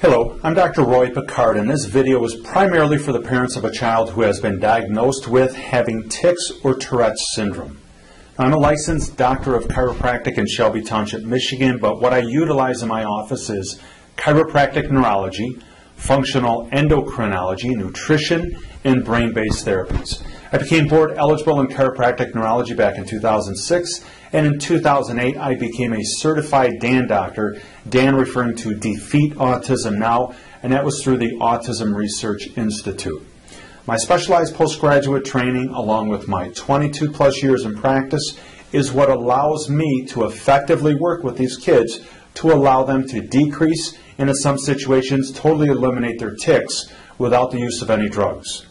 Hello, I'm Dr. Roy Picard, and this video is primarily for the parents of a child who has been diagnosed with having tics or Tourette's syndrome. I'm a licensed doctor of chiropractic in Shelby Township, Michigan, but what I utilize in my office is chiropractic neurology, functional endocrinology, nutrition, and brain-based therapies. I became board eligible in chiropractic neurology back in 2006, and in 2008 I became a certified DAN doctor, DAN referring to Defeat Autism Now, and that was through the Autism Research Institute. My specialized postgraduate training, along with my 22 plus years in practice, is what allows me to effectively work with these kids to allow them to decrease and in some situations totally eliminate their tics without the use of any drugs.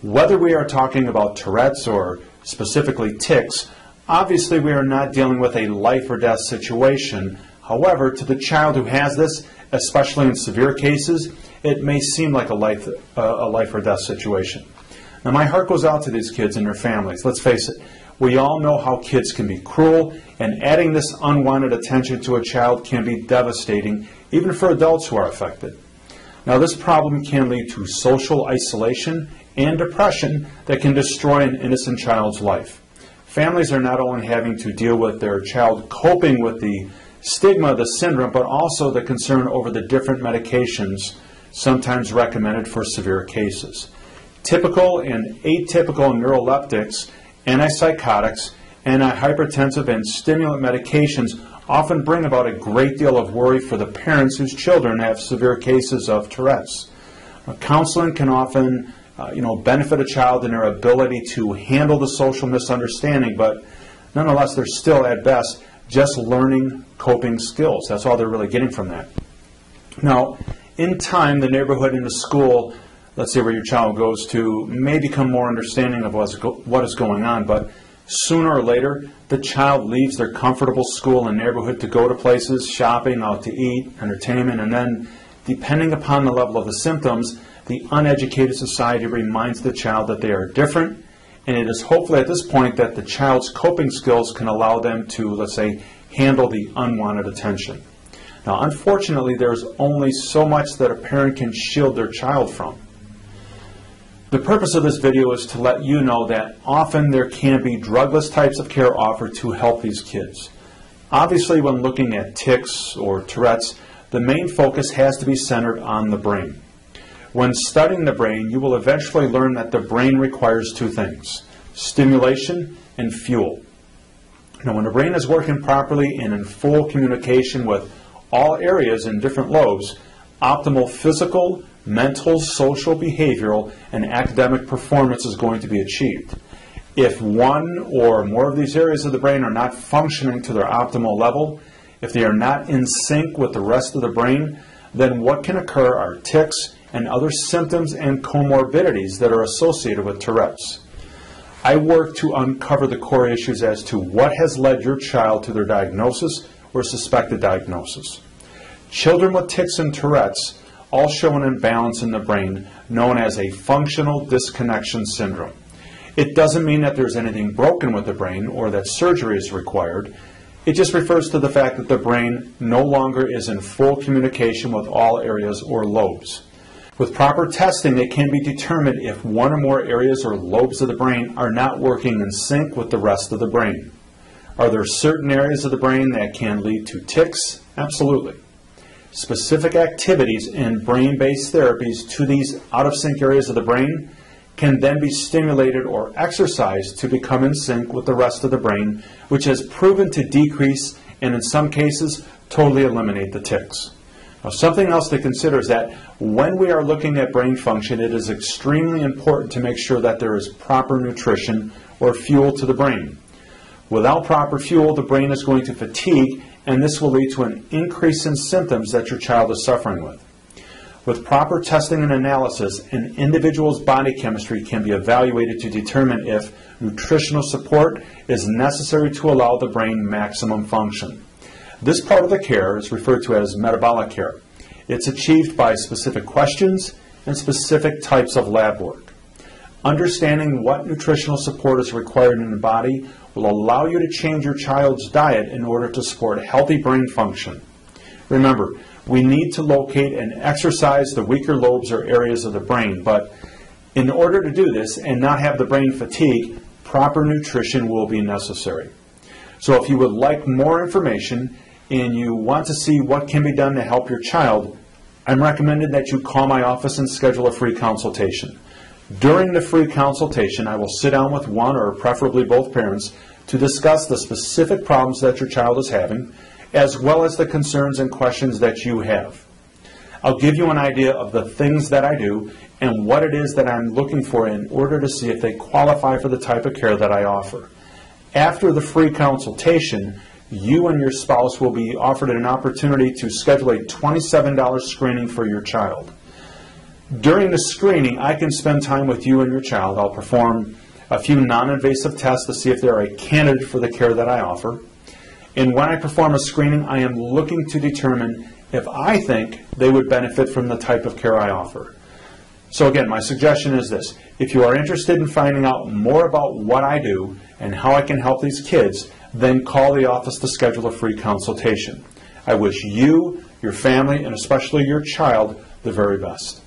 Whether we are talking about Tourette's or specifically tics, obviously we are not dealing with a life or death situation. However, to the child who has this, especially in severe cases, it may seem like a life or death situation. Now, my heart goes out to these kids and their families. Let's face it, we all know how kids can be cruel, and adding this unwanted attention to a child can be devastating, even for adults who are affected. Now, this problem can lead to social isolation and depression that can destroy an innocent child's life. Families are not only having to deal with their child coping with the stigma of the syndrome, but also the concern over the different medications sometimes recommended for severe cases. Typical and atypical neuroleptics, antipsychotics, antihypertensive, and stimulant medications often bring about a great deal of worry for the parents whose children have severe cases of Tourette's. Counseling can often benefit a child in their ability to handle the social misunderstanding, but nonetheless, they're still, at best, just learning coping skills. That's all they're really getting from that. Now, in time, the neighborhood and the school, let's say where your child goes to, may become more understanding of what is going on, but sooner or later, the child leaves their comfortable school and neighborhood to go to places, shopping, out to eat, entertainment, and then, depending upon the level of the symptoms, the uneducated society reminds the child that they are different, and it is hopefully at this point that the child's coping skills can allow them to, let's say, handle the unwanted attention. Now, unfortunately, there's only so much that a parent can shield their child from. The purpose of this video is to let you know that often there can be drugless types of care offered to help these kids. Obviously, when looking at tics or Tourette's, the main focus has to be centered on the brain. When studying the brain, you will eventually learn that the brain requires two things: stimulation and fuel. Now, when the brain is working properly and in full communication with all areas and different lobes, optimal physical, mental, social, behavioral, and academic performance is going to be achieved. If one or more of these areas of the brain are not functioning to their optimal level, if they are not in sync with the rest of the brain, then what can occur are tics and other symptoms and comorbidities that are associated with Tourette's. I work to uncover the core issues as to what has led your child to their diagnosis or suspected diagnosis. Children with tics and Tourette's all show an imbalance in the brain known as a functional disconnection syndrome. It doesn't mean that there's anything broken with the brain or that surgery is required. It just refers to the fact that the brain no longer is in full communication with all areas or lobes. With proper testing, it can be determined if one or more areas or lobes of the brain are not working in sync with the rest of the brain. Are there certain areas of the brain that can lead to tics? Absolutely. Specific activities and brain-based therapies to these out-of-sync areas of the brain can then be stimulated or exercised to become in sync with the rest of the brain, which has proven to decrease and in some cases totally eliminate the tics. Now, something else to consider is that when we are looking at brain function, it is extremely important to make sure that there is proper nutrition or fuel to the brain. Without proper fuel, the brain is going to fatigue, and this will lead to an increase in symptoms that your child is suffering with. With proper testing and analysis, an individual's body chemistry can be evaluated to determine if nutritional support is necessary to allow the brain maximum function. This part of the care is referred to as metabolic care. It's achieved by specific questions and specific types of lab work. Understanding what nutritional support is required in the body will allow you to change your child's diet in order to support healthy brain function. Remember, we need to locate and exercise the weaker lobes or areas of the brain, but in order to do this and not have the brain fatigue, proper nutrition will be necessary. So if you would like more information and you want to see what can be done to help your child, I'm recommending that you call my office and schedule a free consultation. During the free consultation, I will sit down with one or preferably both parents to discuss the specific problems that your child is having, as well as the concerns and questions that you have. I'll give you an idea of the things that I do and what it is that I'm looking for in order to see if they qualify for the type of care that I offer. After the free consultation, you and your spouse will be offered an opportunity to schedule a $27 screening for your child. During the screening, I can spend time with you and your child. I'll perform a few non-invasive tests to see if they're a candidate for the care that I offer. And when I perform a screening, I am looking to determine if I think they would benefit from the type of care I offer. So again, my suggestion is this. If you are interested in finding out more about what I do and how I can help these kids, then call the office to schedule a free consultation. I wish you, your family, and especially your child the very best.